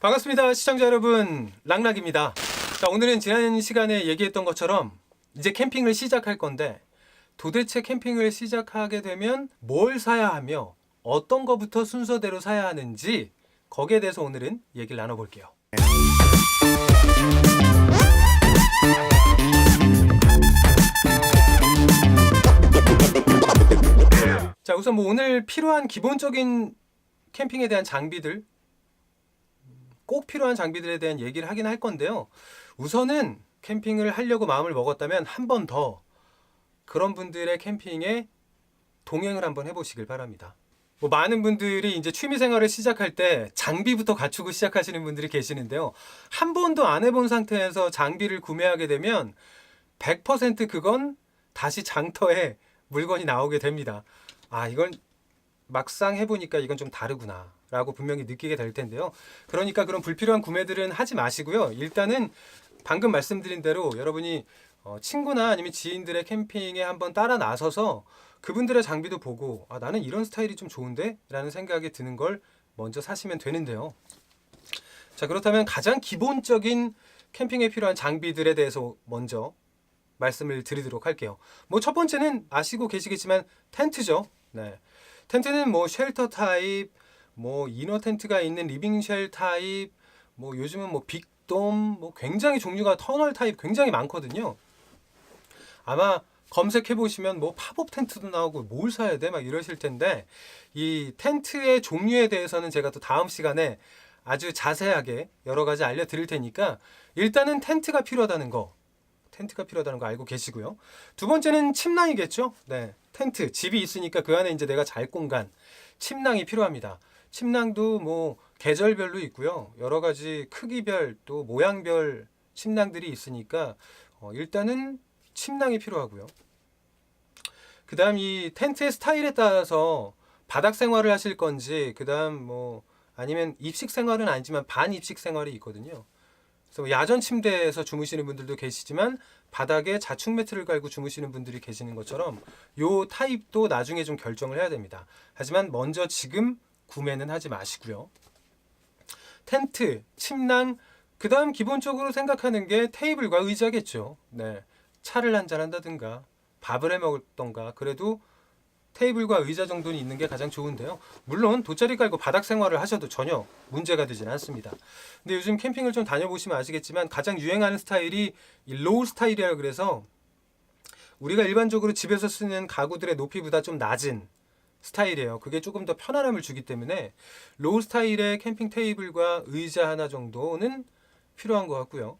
반갑습니다. 시청자 여러분, 락락입니다. 자, 오늘은 지난 시간에 얘기했던 것처럼 이제 캠핑을 시작할 건데 도대체 캠핑을 시작하게 되면 뭘 사야 하며 어떤 거부터 순서대로 사야 하는지 거기에 대해서 오늘은 얘기를 나눠볼게요. 자, 우선 오늘 필요한 기본적인 캠핑에 대한 장비들, 꼭 필요한 장비들에 대한 얘기를 하긴 할 건데요. 우선은 캠핑을 하려고 마음을 먹었다면 한 번 더 그런 분들의 캠핑에 동행을 한번 해보시길 바랍니다. 많은 분들이 이제 취미생활을 시작할 때 장비부터 갖추고 시작하시는 분들이 계시는데요. 한 번도 안 해본 상태에서 장비를 구매하게 되면 100% 그건 다시 장터에 물건이 나오게 됩니다. 아, 이건 막상 해보니까 이건 좀 다르구나 라고 분명히 느끼게 될 텐데요. 그러니까 그런 불필요한 구매들은 하지 마시고요. 일단은 방금 말씀드린 대로 여러분이 친구나 아니면 지인들의 캠핑에 한번 따라 나서서 그분들의 장비도 보고 아, 나는 이런 스타일이 좀 좋은데? 라는 생각이 드는 걸 먼저 사시면 되는데요. 자, 그렇다면 가장 기본적인 캠핑에 필요한 장비들에 대해서 먼저 말씀을 드리도록 할게요. 첫 번째는 아시고 계시겠지만 텐트죠. 네. 텐트는 쉘터 타입, 이너 텐트가 있는 리빙 쉘 타입, 요즘은 빅돔, 굉장히 종류가 터널 타입 굉장히 많거든요. 아마 검색해 보시면 팝업 텐트도 나오고 뭘 사야 돼? 막 이러실 텐데 이 텐트의 종류에 대해서는 제가 또 다음 시간에 아주 자세하게 여러 가지 알려드릴 테니까 일단은 텐트가 필요하다는 거 알고 계시고요. 두 번째는 침낭이겠죠. 네, 텐트 집이 있으니까 그 안에 이제 내가 잘 공간 침낭이 필요합니다. 침낭도 계절별로 있고요. 여러 가지 크기별 또 모양별 침낭들이 있으니까 일단은 침낭이 필요하고요. 그 다음 이 텐트의 스타일에 따라서 바닥 생활을 하실 건지 그 다음 아니면 입식 생활은 아니지만 반입식 생활이 있거든요. 그래서 야전 침대에서 주무시는 분들도 계시지만 바닥에 자충 매트를 깔고 주무시는 분들이 계시는 것처럼 요 타입도 나중에 좀 결정을 해야 됩니다. 하지만 먼저 지금 구매는 하지 마시고요. 텐트, 침낭, 그 다음 기본적으로 생각하는 게 테이블과 의자겠죠. 네, 차를 한잔 한다든가 밥을 해 먹던가 그래도 테이블과 의자 정도는 있는 게 가장 좋은데요. 물론 돗자리 깔고 바닥 생활을 하셔도 전혀 문제가 되지는 않습니다. 근데 요즘 캠핑을 좀 다녀보시면 아시겠지만 가장 유행하는 스타일이 이 로우 스타일이라 그래서 우리가 일반적으로 집에서 쓰는 가구들의 높이보다 좀 낮은 스타일이에요. 그게 조금 더 편안함을 주기 때문에 로우 스타일의 캠핑 테이블과 의자 하나 정도는 필요한 것 같고요.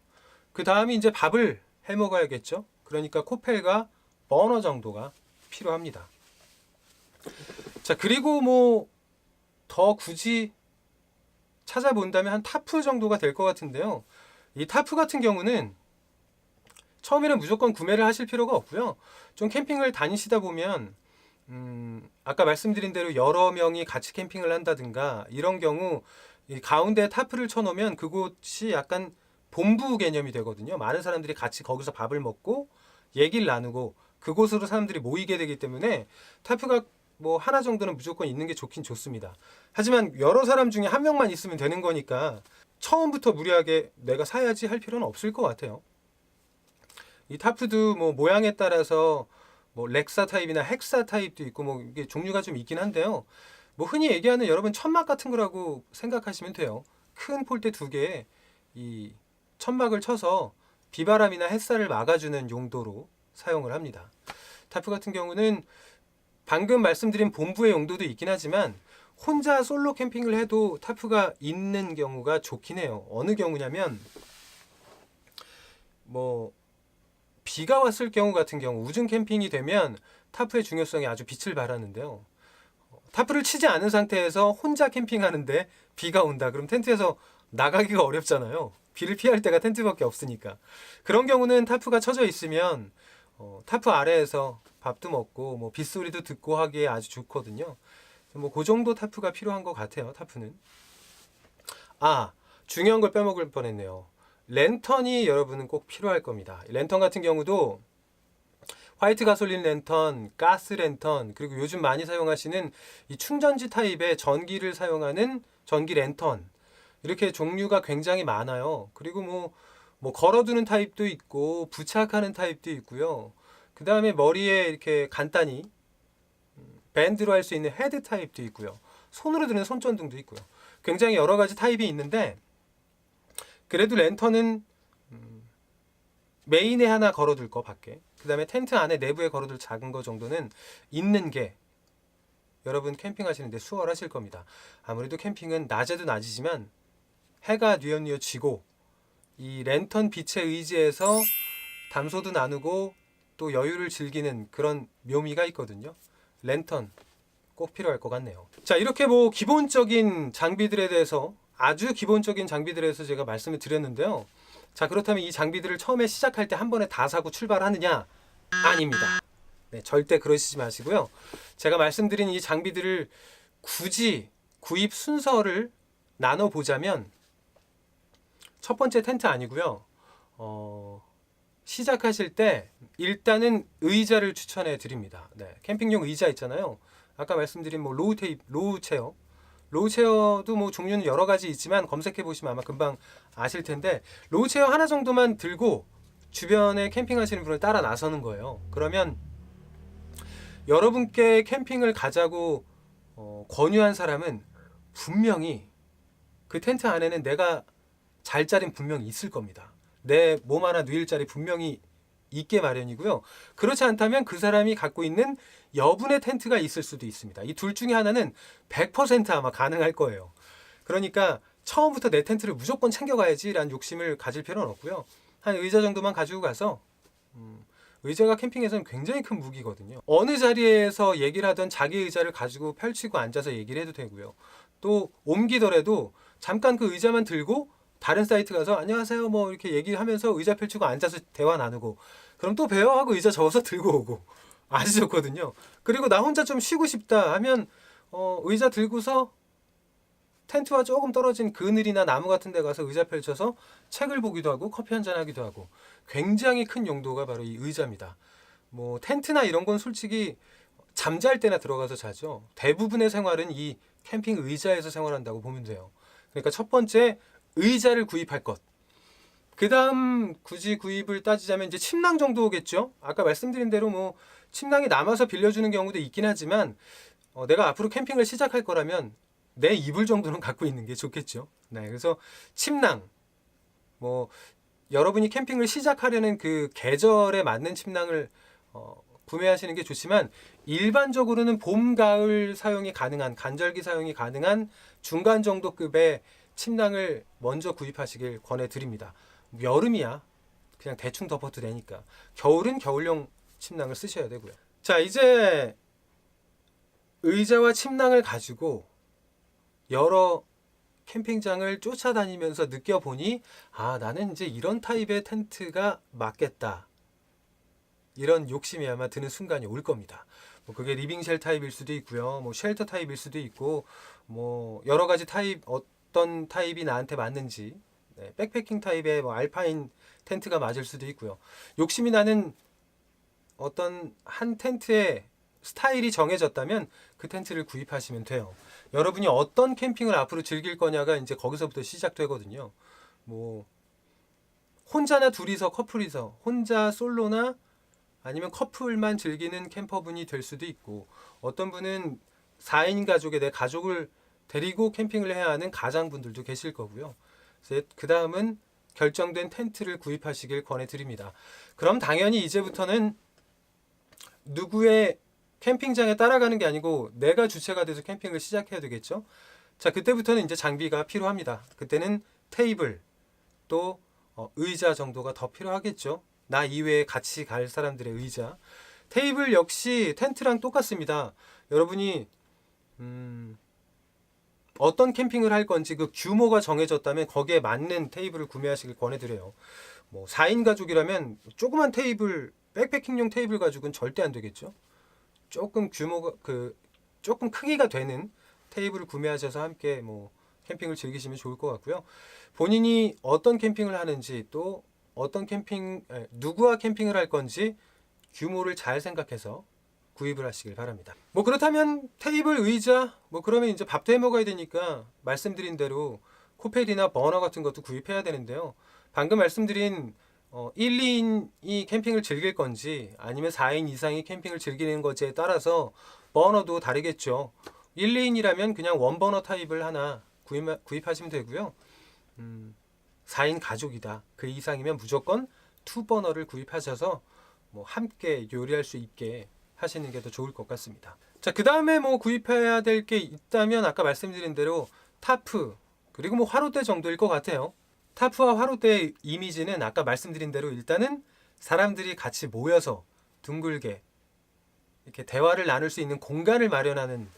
그 다음이 이제 밥을 해 먹어야겠죠. 그러니까 코펠과 버너 정도가 필요합니다. 자, 그리고 더 굳이 찾아본다면 한 타프 정도가 될 것 같은데요. 이 타프 같은 경우는 처음에는 무조건 구매를 하실 필요가 없고요. 좀 캠핑을 다니시다 보면 아까 말씀드린 대로 여러 명이 같이 캠핑을 한다든가 이런 경우 이 가운데 타프를 쳐놓으면 그곳이 약간 본부 개념이 되거든요. 많은 사람들이 같이 거기서 밥을 먹고 얘기를 나누고 그곳으로 사람들이 모이게 되기 때문에 타프가 하나 정도는 무조건 있는 게 좋긴 좋습니다. 하지만 여러 사람 중에 한 명만 있으면 되는 거니까 처음부터 무리하게 내가 사야지 할 필요는 없을 것 같아요. 이 타프도 모양에 따라서 렉사 타입이나 헥사 타입도 있고 이게 종류가 좀 있긴 한데요. 흔히 얘기하는 여러분 천막 같은 거라고 생각하시면 돼요. 큰 폴대 두 개에 이 천막을 쳐서 비바람이나 햇살을 막아주는 용도로 사용을 합니다. 타프 같은 경우는 방금 말씀드린 본부의 용도도 있긴 하지만 혼자 솔로 캠핑을 해도 타프가 있는 경우가 좋긴 해요. 어느 경우냐면 비가 왔을 경우 같은 경우 우중 캠핑이 되면 타프의 중요성이 아주 빛을 발하는데요. 타프를 치지 않은 상태에서 혼자 캠핑하는데 비가 온다. 그럼 텐트에서 나가기가 어렵잖아요. 비를 피할 데가 텐트밖에 없으니까. 그런 경우는 타프가 쳐져 있으면 타프 아래에서 밥도 먹고 빗소리도 듣고 하기에 아주 좋거든요. 그 정도 타프가 필요한 것 같아요. 타프는. 중요한 걸 빼먹을 뻔했네요. 랜턴이 여러분은 꼭 필요할 겁니다. 랜턴 같은 경우도 화이트 가솔린 랜턴, 가스 랜턴, 그리고 요즘 많이 사용하시는 이 충전지 타입의 전기를 사용하는 전기 랜턴, 이렇게 종류가 굉장히 많아요. 그리고 뭐 걸어두는 타입도 있고 부착하는 타입도 있고요. 그 다음에 머리에 이렇게 간단히 밴드로 할 수 있는 헤드 타입도 있고요. 손으로 드는 손전등도 있고요. 굉장히 여러 가지 타입이 있는데 그래도 랜턴은 메인에 하나 걸어둘 거 밖에, 그 다음에 텐트 안에 내부에 걸어둘 작은 거 정도는 있는 게 여러분 캠핑하시는데 수월하실 겁니다. 아무래도 캠핑은 낮에도 낮이지만 해가 뉘엿뉘엿 지고 이 랜턴 빛에 의지해서 담소도 나누고 또 여유를 즐기는 그런 묘미가 있거든요. 랜턴 꼭 필요할 것 같네요. 자, 이렇게 뭐 기본적인 장비들에 대해서, 아주 기본적인 장비들에 대해서 제가 말씀을 드렸는데요. 자, 그렇다면 이 장비들을 처음에 시작할 때 한 번에 다 사고 출발하느냐? 아닙니다. 네, 절대 그러시지 마시고요. 제가 말씀드린 이 장비들을 굳이 구입 순서를 나눠보자면 첫 번째 텐트 아니고요. 시작하실 때 일단은 의자를 추천해 드립니다. 네, 캠핑용 의자 있잖아요. 아까 말씀드린 뭐 로우 체어도 뭐 종류는 여러 가지 있지만 검색해 보시면 아마 금방 아실 텐데, 로우 체어 하나 정도만 들고 주변에 캠핑하시는 분을 따라 나서는 거예요. 그러면 여러분께 캠핑을 가자고 권유한 사람은 분명히 그 텐트 안에는 내가 잘 자리는 분명히 있을 겁니다. 내 몸 하나 누일 자리 분명히 있게 마련이고요. 그렇지 않다면 그 사람이 갖고 있는 여분의 텐트가 있을 수도 있습니다. 이 둘 중에 하나는 100% 아마 가능할 거예요. 그러니까 처음부터 내 텐트를 무조건 챙겨가야지라는 욕심을 가질 필요는 없고요. 한 의자 정도만 가지고 가서, 의자가 캠핑에서는 굉장히 큰 무기거든요. 어느 자리에서 얘기를 하던 자기 의자를 가지고 펼치고 앉아서 얘기를 해도 되고요. 또 옮기더라도 잠깐 그 의자만 들고 다른 사이트 가서 안녕하세요 뭐 이렇게 얘기하면서 의자 펼치고 앉아서 대화 나누고, 그럼 또 배워 하고 의자 접어서 들고 오고, 아주 좋거든요. 그리고 나 혼자 좀 쉬고 싶다 하면 의자 들고서 텐트와 조금 떨어진 그늘이나 나무 같은 데 가서 의자 펼쳐서 책을 보기도 하고 커피 한잔 하기도 하고, 굉장히 큰 용도가 바로 이 의자입니다. 뭐 텐트나 이런 건 솔직히 잠잘 때나 들어가서 자죠. 대부분의 생활은 이 캠핑 의자에서 생활한다고 보면 돼요. 그러니까 첫 번째, 의자를 구입할 것. 그 다음 굳이 구입을 따지자면 이제 침낭 정도겠죠. 아까 말씀드린 대로 뭐 침낭이 남아서 빌려주는 경우도 있긴 하지만 내가 앞으로 캠핑을 시작할 거라면 내 이불 정도는 갖고 있는 게 좋겠죠. 네, 그래서 침낭, 뭐 여러분이 캠핑을 시작하려는 그 계절에 맞는 침낭을 구매하시는 게 좋지만, 일반적으로는 봄, 가을 사용이 가능한, 간절기 사용이 가능한 중간 정도 급의 침낭을 먼저 구입하시길 권해드립니다. 여름이야 그냥 대충 덮어도 되니까, 겨울은 겨울용 침낭을 쓰셔야 되고요. 자, 이제 의자와 침낭을 가지고 여러 캠핑장을 쫓아다니면서 느껴보니, 아, 나는 이제 이런 타입의 텐트가 맞겠다, 이런 욕심이 아마 드는 순간이 올 겁니다. 뭐 그게 리빙쉘 타입일 수도 있고요, 뭐 쉘터 타입일 수도 있고, 뭐 여러 가지 타입, 어떤 타입이 나한테 맞는지, 네, 백패킹 타입의 뭐 알파인 텐트가 맞을 수도 있고요. 욕심이 나는 어떤 한 텐트의 스타일이 정해졌다면 그 텐트를 구입하시면 돼요. 여러분이 어떤 캠핑을 앞으로 즐길 거냐가 이제 거기서부터 시작되거든요. 뭐 혼자나 둘이서, 커플이서, 혼자 솔로나 아니면 커플만 즐기는 캠퍼분이 될 수도 있고, 어떤 분은 4인 가족의, 내 가족을 데리고 캠핑을 해야 하는 가장분들도 계실 거고요. 그 다음은 결정된 텐트를 구입하시길 권해드립니다. 그럼 당연히 이제부터는 누구의 캠핑장에 따라가는 게 아니고 내가 주체가 돼서 캠핑을 시작해야 되겠죠. 자, 그때부터는 이제 장비가 필요합니다. 그때는 테이블, 또 의자 정도가 더 필요하겠죠. 나 이외에 같이 갈 사람들의 의자. 테이블 역시 텐트랑 똑같습니다. 여러분이 어떤 캠핑을 할 건지 그 규모가 정해졌다면 거기에 맞는 테이블을 구매하시길 권해드려요. 뭐 4인 가족이라면 조그만 테이블, 백패킹용 테이블 가지고는 절대 안 되겠죠. 조금 규모가 조금 크기가 되는 테이블을 구매하셔서 함께 뭐 캠핑을 즐기시면 좋을 것 같고요. 본인이 어떤 캠핑을 하는지, 또 어떤 누구와 캠핑을 할 건지 규모를 잘 생각해서 구입을 하시길 바랍니다. 뭐 그렇다면 테이블, 의자, 뭐 그러면 이제 밥도 해 먹어야 되니까 말씀드린 대로 코펠이나 버너 같은 것도 구입해야 되는데요. 방금 말씀드린 1, 2인이 캠핑을 즐길 건지 아니면 4인 이상이 캠핑을 즐기는 건지에 따라서 버너도 다르겠죠. 1, 2인이라면 그냥 원버너 타입을 하나 구입하시면 되고요. 4인 가족이다. 그 이상이면 무조건 2버너를 구입하셔서 뭐 함께 요리할 수 있게 하시는 게 더 좋을 것 같습니다. 자, 그 다음에 뭐 구입해야 될 게 있다면 아까 말씀드린 대로 타프 그리고 뭐 화롯대 정도일 것 같아요. 타프와 화롯대의 이미지는 아까 말씀드린 대로 일단은 사람들이 같이 모여서 둥글게 이렇게 대화를 나눌 수 있는 공간을 마련하는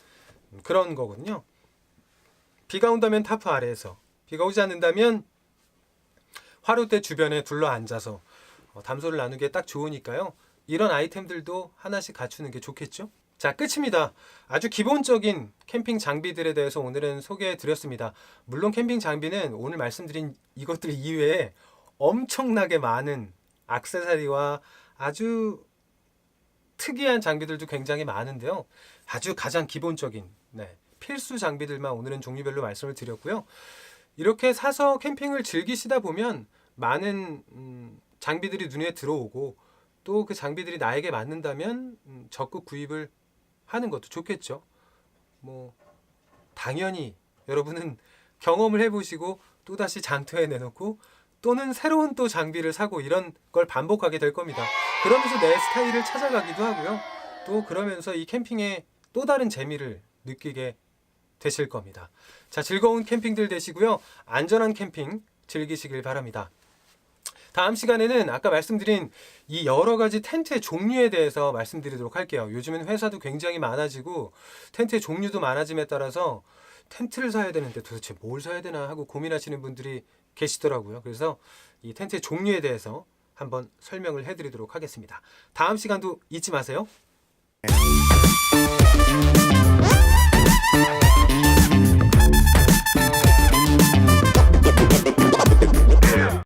그런 거거든요. 비가 온다면 타프 아래에서, 비가 오지 않는다면 화롯대 주변에 둘러 앉아서 담소를 나누기에 딱 좋으니까요. 이런 아이템들도 하나씩 갖추는 게 좋겠죠? 자, 끝입니다. 아주 기본적인 캠핑 장비들에 대해서 오늘은 소개해 드렸습니다. 물론 캠핑 장비는 오늘 말씀드린 이것들 이외에 엄청나게 많은 액세서리와 아주 특이한 장비들도 굉장히 많은데요. 아주 가장 기본적인 필수 장비들만 오늘은 종류별로 말씀을 드렸고요. 이렇게 사서 캠핑을 즐기시다 보면 많은 장비들이 눈에 들어오고 또 그 장비들이 나에게 맞는다면 적극 구입을 하는 것도 좋겠죠. 뭐 당연히 여러분은 경험을 해보시고 또다시 장터에 내놓고 또는 새로운 또 장비를 사고 이런 걸 반복하게 될 겁니다. 그러면서 내 스타일을 찾아가기도 하고요. 또 그러면서 이 캠핑의 또 다른 재미를 느끼게 되실 겁니다. 자, 즐거운 캠핑들 되시고요. 안전한 캠핑 즐기시길 바랍니다. 다음 시간에는 아까 말씀드린 이 여러 가지 텐트의 종류에 대해서 말씀드리도록 할게요. 요즘은 회사도 굉장히 많아지고 텐트의 종류도 많아짐에 따라서 텐트를 사야 되는데 도대체 뭘 사야 되나 하고 고민하시는 분들이 계시더라고요. 그래서 이 텐트의 종류에 대해서 한번 설명을 해드리도록 하겠습니다. 다음 시간도 잊지 마세요.